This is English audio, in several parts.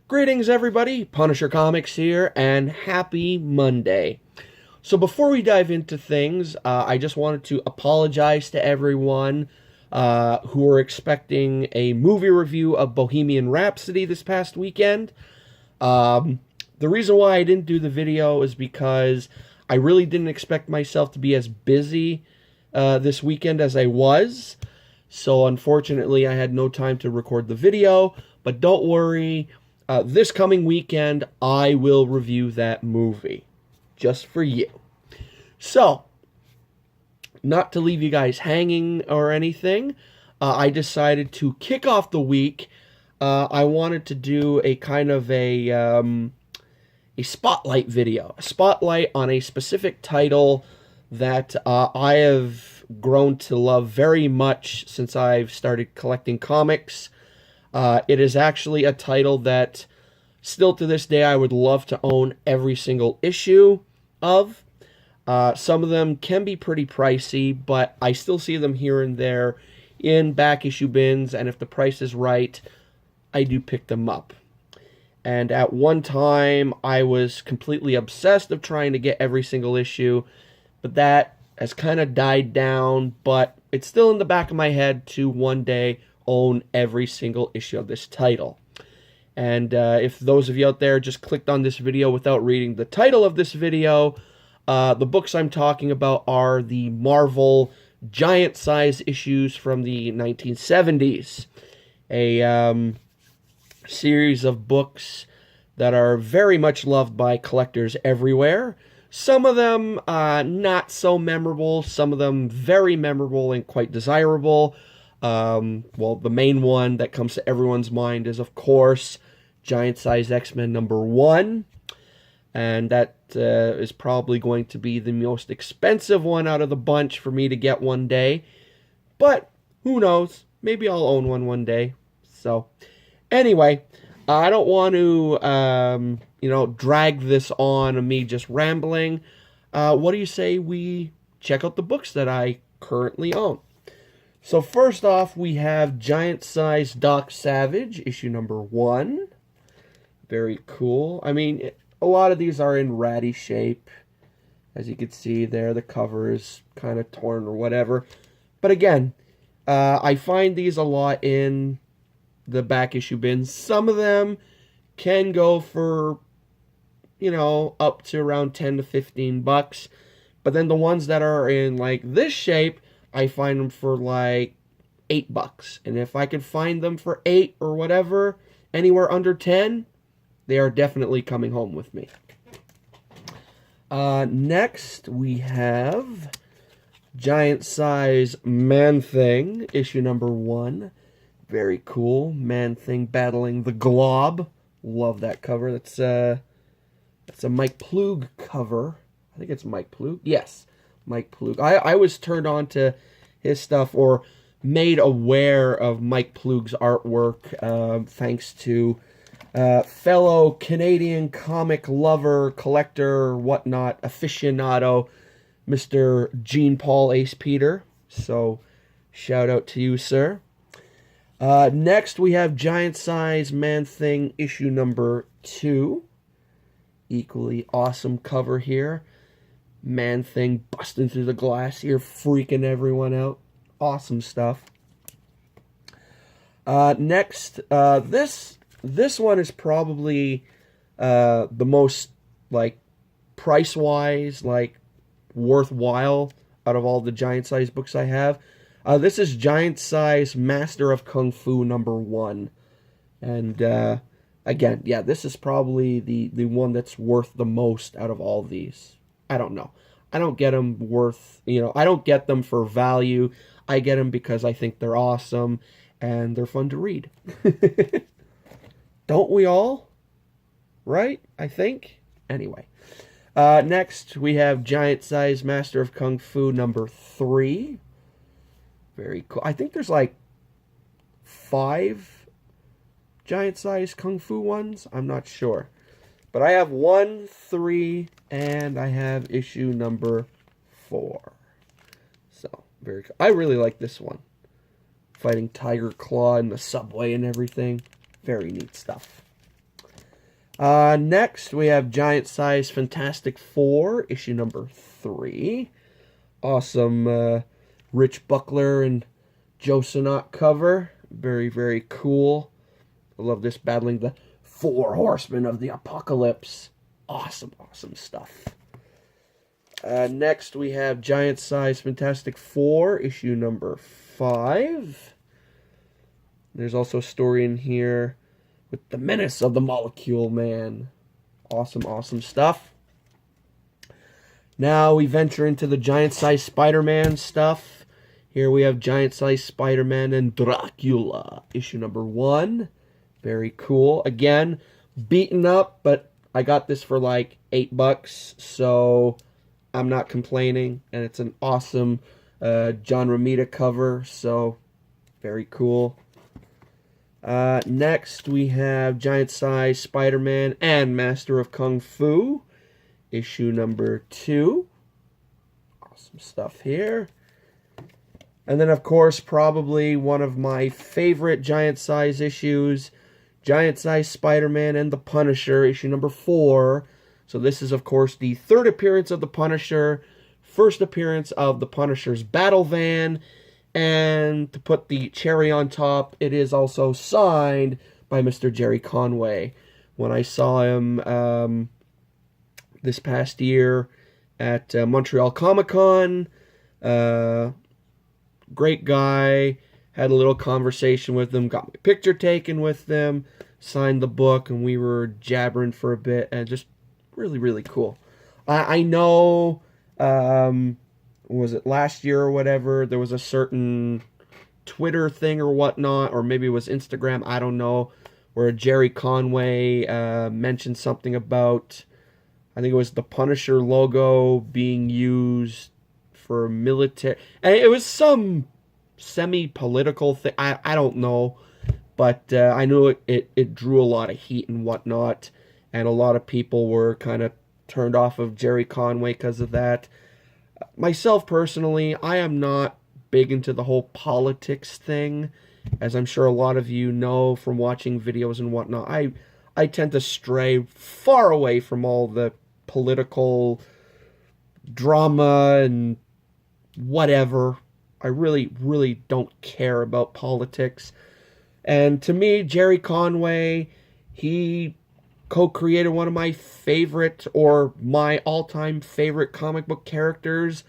Greetings, everybody. Punisher Comics here, and happy Monday. So before we dive into things, I just wanted to apologize to everyone who were expecting a movie review of Bohemian Rhapsody this past weekend. The reason why I didn't do the video is because I really didn't expect myself to be as busy this weekend as I was. So unfortunately, I had no time to record the video, but don't worry. This coming weekend, I will review that movie. Just for you. So, not to leave you guys hanging or anything, I decided to kick off the week. I wanted to do a kind of a spotlight video. A spotlight on a specific title that I have grown to love very much since I've started collecting comics. It is actually a title that still to this day I would love to own every single issue of. Some of them can be pretty pricey, but I still see them here and there in back issue bins, and if the price is right, I do pick them up. And at one time, I was completely obsessed of trying to get every single issue, but that has kind of died down, but it's still in the back of my head to one day own every single issue of this title. And if those of you out there just clicked on this video without reading the title of this video, the books I'm talking about are the Marvel giant size issues from the 1970s. A series of books that are very much loved by collectors everywhere. Some of them not so memorable, some of them very memorable and quite desirable. Well, the main one that comes to everyone's mind is, of course, Giant Size X-Men #1. And that is probably going to be the most expensive one out of the bunch for me to get one day. But, who knows? Maybe I'll own one day. So, anyway, I don't want to, drag this on of me just rambling. What do you say we check out the books that I currently own? So first off, we have Giant Size Doc Savage, issue #1. Very cool. I mean, a lot of these are in ratty shape. As you can see there, the cover is kind of torn or whatever. But again, I find these a lot in the back issue bins. Some of them can go for, up to around 10 to 15 bucks. But then the ones that are in like this shape, I find them for like $8. And if I can find them for 8 or whatever, anywhere under 10, they are definitely coming home with me. Next, we have Giant Size Man-Thing, issue #1. Very cool. Man-Thing battling the Glob. Love that cover. That's a Mike Ploog cover. I think it's Mike Ploog. Yes, Mike Ploog. I was turned on to his stuff, or made aware of Mike Ploog's artwork, thanks to fellow Canadian comic lover, collector, whatnot, aficionado, Mr. Jean-Paul Ace Peter. So, shout out to you, sir. Next, we have Giant Size Man-Thing, issue #2. Equally awesome cover here. Man-Thing busting through the glass here, freaking everyone out. Awesome stuff. Next, this one is probably the most, like, price-wise, like, worthwhile out of all the giant size books I have. This is Giant Size Master of Kung Fu #1. And, again, yeah, this is probably the one that's worth the most out of all these. I don't know. I don't get them I don't get them for value. I get them because I think they're awesome and they're fun to read. Don't we all? Right? I think? Anyway. Next, we have Giant Size Master of Kung Fu #3. Very cool. I think there's like 5 giant size Kung Fu ones. I'm not sure. But I have 1, 3, and I have issue #4. So, very cool. I really like this one. Fighting Tiger Claw in the subway and everything. Very neat stuff. Next, we have Giant Size Fantastic Four, issue number 3. Awesome Rich Buckler and Joe Sinnott cover. Very, very cool. I love this, battling the 4 horsemen of the apocalypse. Awesome, awesome stuff. Next, we have Giant Size Fantastic Four, issue number 5. There's also a story in here with the Menace of the Molecule Man. Awesome, awesome stuff. Now we venture into the Giant Size Spider-Man stuff. Here we have Giant Size Spider-Man and Dracula, issue number 1. Very cool. Again, beaten up, but I got this for like $8, so I'm not complaining. And it's an awesome John Romita cover, so very cool. Next, we have Giant Size Spider-Man and Master of Kung Fu, issue number 2. Awesome stuff here. And then, of course, probably one of my favorite Giant Size issues, Giant Size Spider-Man and the Punisher, issue number 4. So this is, of course, the 3rd appearance of the Punisher, 1st appearance of the Punisher's battle van, and to put the cherry on top, it is also signed by Mr.Jerry Conway. When I saw him this past year at Montreal Comic-Con, great guy, had a little conversation with him, got my picture taken with them, signed the book, and we were jabbering for a bit, and just really, really cool. I know, was it last year or whatever, there was a certain Twitter thing or whatnot, or maybe it was Instagram, I don't know, where Jerry Conway mentioned something about, I think it was the Punisher logo being used for military, and it was some semi-political thing, I don't know, but I knew it drew a lot of heat and whatnot, and a lot of people were kind of turned off of Jerry Conway because of that. Myself, personally, I am not big into the whole politics thing, as I'm sure a lot of you know from watching videos and whatnot. I tend to stray far away from all the political drama and whatever. I really, really don't care about politics. And to me, Jerry Conway, he co-created one of my favorite, or my all-time favorite comic book characters.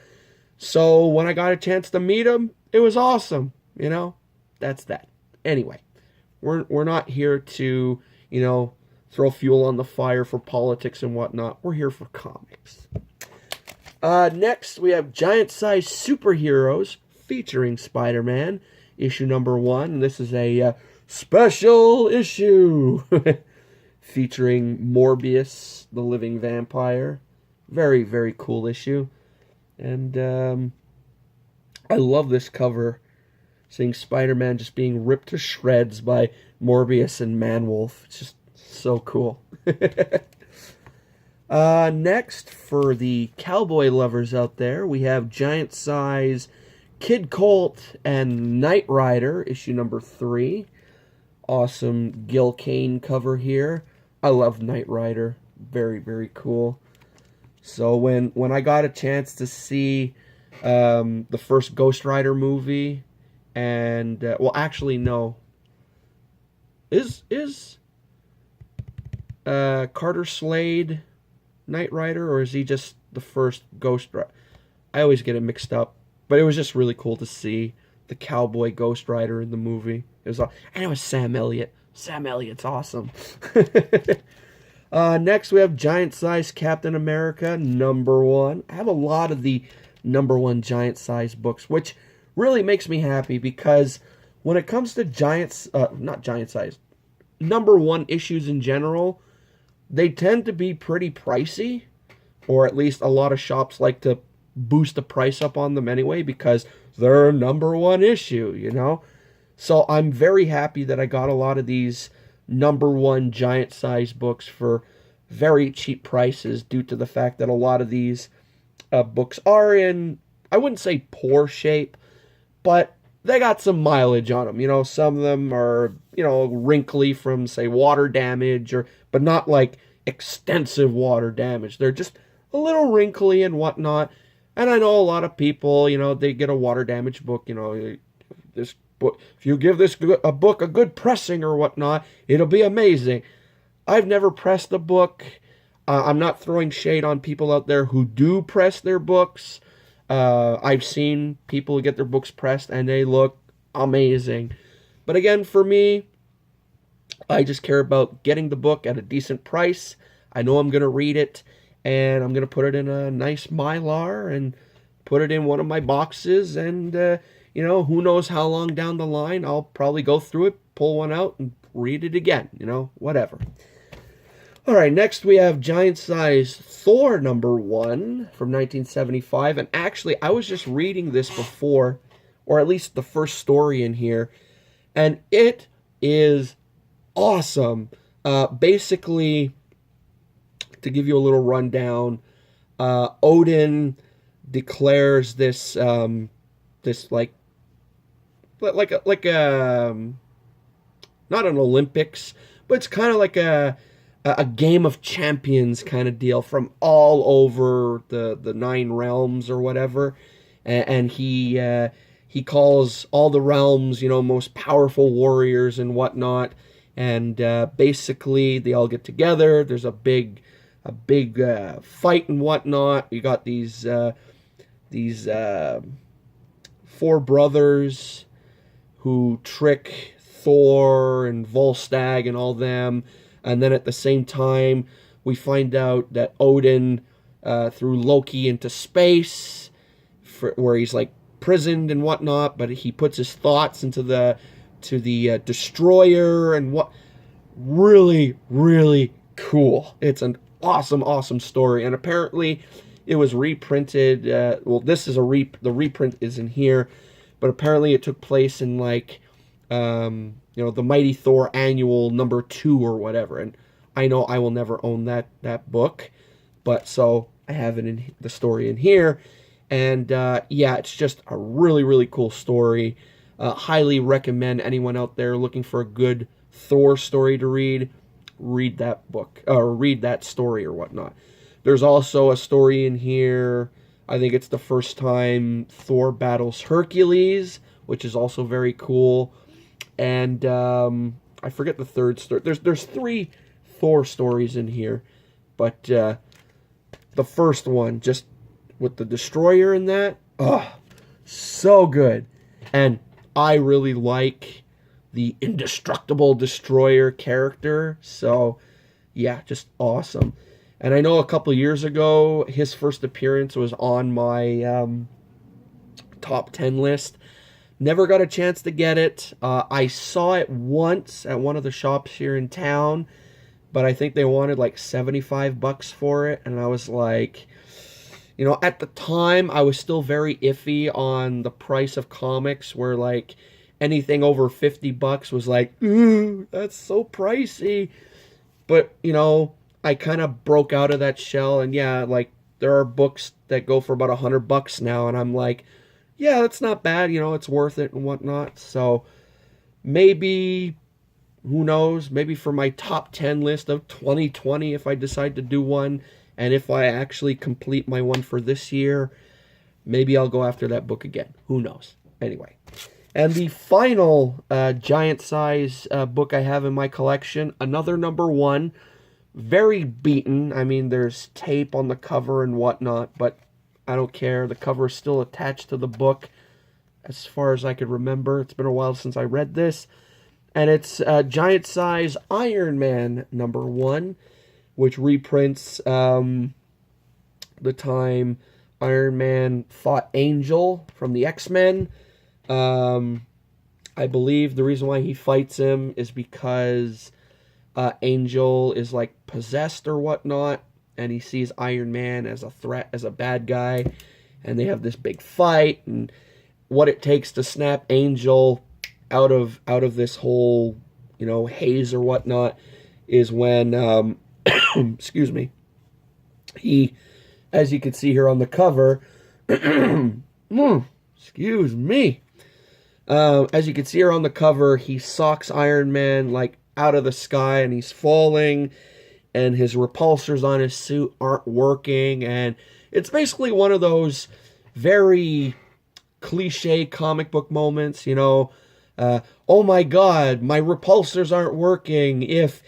So when I got a chance to meet him, it was awesome. You know, that's that. Anyway, we're not here to, you know, throw fuel on the fire for politics and whatnot. We're here for comics. Next, we have Giant Size Superheroes featuring Spider-Man, issue number 1. This is a special issue featuring Morbius, the living vampire. Very, very cool issue. And I love this cover, seeing Spider-Man just being ripped to shreds by Morbius and Man-Wolf. It's just so cool. Next, for the cowboy lovers out there, we have Giant Size Kid Colt and Knight Rider, issue number 3. Awesome Gil Kane cover here. I love Knight Rider. Very, very cool. So when I got a chance to see the first Ghost Rider movie, and well, actually no, is Carter Slade Knight Rider, or is he just the first Ghost Rider? I always get it mixed up, but it was just really cool to see the cowboy Ghost Rider in the movie. It was, and it was Sam Elliott. Sam Elliott's awesome. Next, we have Giant Size Captain America, number 1. I have a lot of the number 1 Giant Size books, which really makes me happy, because when it comes to not Giant Size, number 1 issues in general, they tend to be pretty pricey, or at least a lot of shops like to boost the price up on them anyway, because they're number 1 issue, you know? So I'm very happy that I got a lot of these number 1 Giant Size books for very cheap prices, due to the fact that a lot of these books are in, I wouldn't say poor shape, but they got some mileage on them. You know, some of them are wrinkly from, say, water damage, but not like extensive water damage. They're just a little wrinkly and whatnot. And I know a lot of people, they get a water damage book, this book, if you give this a book a good pressing or whatnot, it'll be amazing. I've never pressed a book. I'm not throwing shade on people out there who do press their books. I've seen people get their books pressed and they look amazing. But again, for me, I just care about getting the book at a decent price. I know I'm going to read it, and I'm going to put it in a nice Mylar and put it in one of my boxes. And, who knows how long down the line I'll probably go through it, pull one out, and read it again. Whatever. All right, next we have Giant Size Thor #1 from 1975. And actually, I was just reading this before, or at least the first story in here, and it is awesome. Basically, to give you a little rundown, Odin declares this like not an Olympics, but it's kind of like a game of champions kind of deal from all over the 9 realms or whatever, and he calls all the realms, most powerful warriors and whatnot, and basically they all get together. There's a big fight and whatnot. You got these 4 brothers who trick Thor and Volstagg and all them. And then at the same time, we find out that Odin threw Loki into space, where he's like prisoned and whatnot. But he puts his thoughts into the destroyer, and what really, really cool. It's an awesome story, and apparently it was reprinted. This is the reprint is in here, but apparently it took place in like the Mighty Thor Annual #2 or whatever. And I know I will never own that book, but so I have it in the story in here. And it's just a really, really cool story. Highly recommend anyone out there looking for a good Thor story to read that book, or read that story or whatnot. There's also a story in here, I think it's the first time Thor battles Hercules, which is also very cool. And I forget the third story. There's 3 Thor stories in here, but the first one, just with the destroyer in that, so good. And I really like the Indestructible Destroyer character, so yeah, just awesome. And I know a couple years ago, his first appearance was on my top 10 list. Never got a chance to get it. I saw it once at one of the shops here in town, but I think they wanted like $75 for it, and I was like, at the time, I was still very iffy on the price of comics, where like anything over $50 was like, ooh, that's so pricey. But, I kind of broke out of that shell, and yeah, like there are books that go for about $100 now, and I'm like, yeah, that's not bad, it's worth it and whatnot. So maybe, who knows, maybe for my top 10 list of 2020, if I decide to do one, and if I actually complete my one for this year, maybe I'll go after that book again. Who knows? Anyway. And the final giant size book I have in my collection, another #1, very beaten. I mean, there's tape on the cover and whatnot, but I don't care. The cover is still attached to the book, as far as I could remember. It's been a while since I read this. And it's giant size Iron Man #1, which reprints the time Iron Man fought Angel from the X-Men. I believe the reason why he fights him is because Angel is like possessed or whatnot, and he sees Iron Man as a threat, as a bad guy, and they have this big fight, and what it takes to snap Angel out of this whole, haze or whatnot is when, excuse me, he, as you can see here on the cover, excuse me, As you can see here on the cover, he socks Iron Man like out of the sky and he's falling, and his repulsors on his suit aren't working, and it's basically one of those very cliche comic book moments, oh my god, my repulsors aren't working. If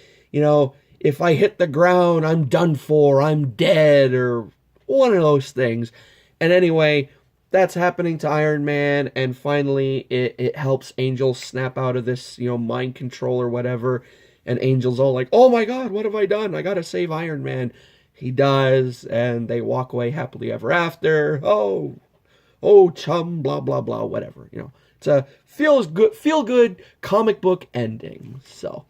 I hit the ground, I'm done for, I'm dead, or one of those things. And anyway, that's happening to Iron Man, and finally it helps Angel snap out of this, mind control or whatever, and Angel's all like, oh my god, what have I done? I gotta save Iron Man. He does, and they walk away happily ever after. Oh, chum, blah, blah, blah, whatever, It's a feel good comic book ending, so.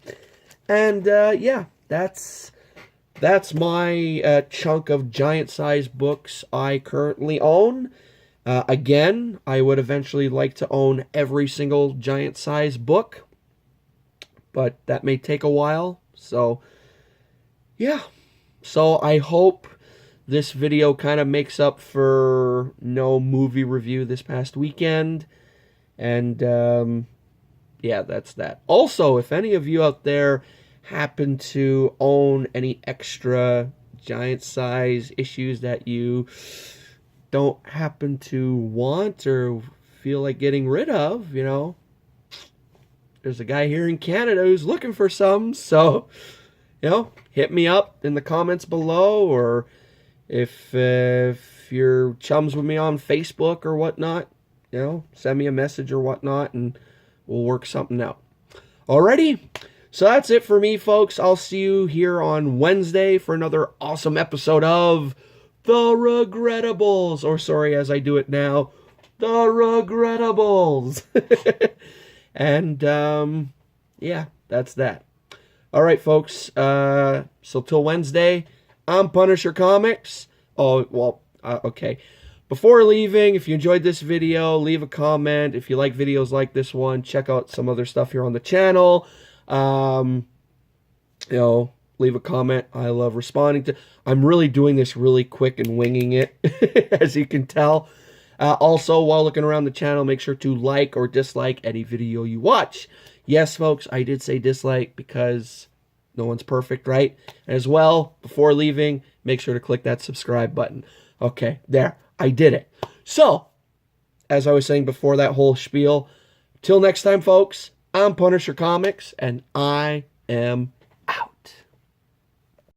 And, yeah, that's my chunk of giant-sized books I currently own. Again, I would eventually like to own every single giant-sized book, but that may take a while, so, yeah. So I hope this video kind of makes up for no movie review this past weekend, and, yeah, that's that. Also, if any of you out there happen to own any extra giant-size issues that you don't happen to want or feel like getting rid of, there's a guy here in Canada who's looking for some, so, hit me up in the comments below, or if you're chums with me on Facebook or whatnot, send me a message or whatnot, and we'll work something out. Alrighty? So that's it for me, folks. I'll see you here on Wednesday for another awesome episode of The Regrettables. Or, sorry, as I do it now, The Regrettables. And, yeah, that's that. All right, folks. So till Wednesday, I'm Punisher Comics. Oh, well, okay. Before leaving, if you enjoyed this video, leave a comment. If you like videos like this one, check out some other stuff here on the channel. Leave a comment. I love responding to. I'm really doing this really quick and winging it, as you can tell. Also, while looking around the channel, make sure to like or dislike any video you watch. Yes, folks, I did say dislike because no one's perfect, right? As well, before leaving, make sure to click that subscribe button. Okay, there. I did it. So, as I was saying before that whole spiel, till next time, folks, I'm Punisher Comics, and I am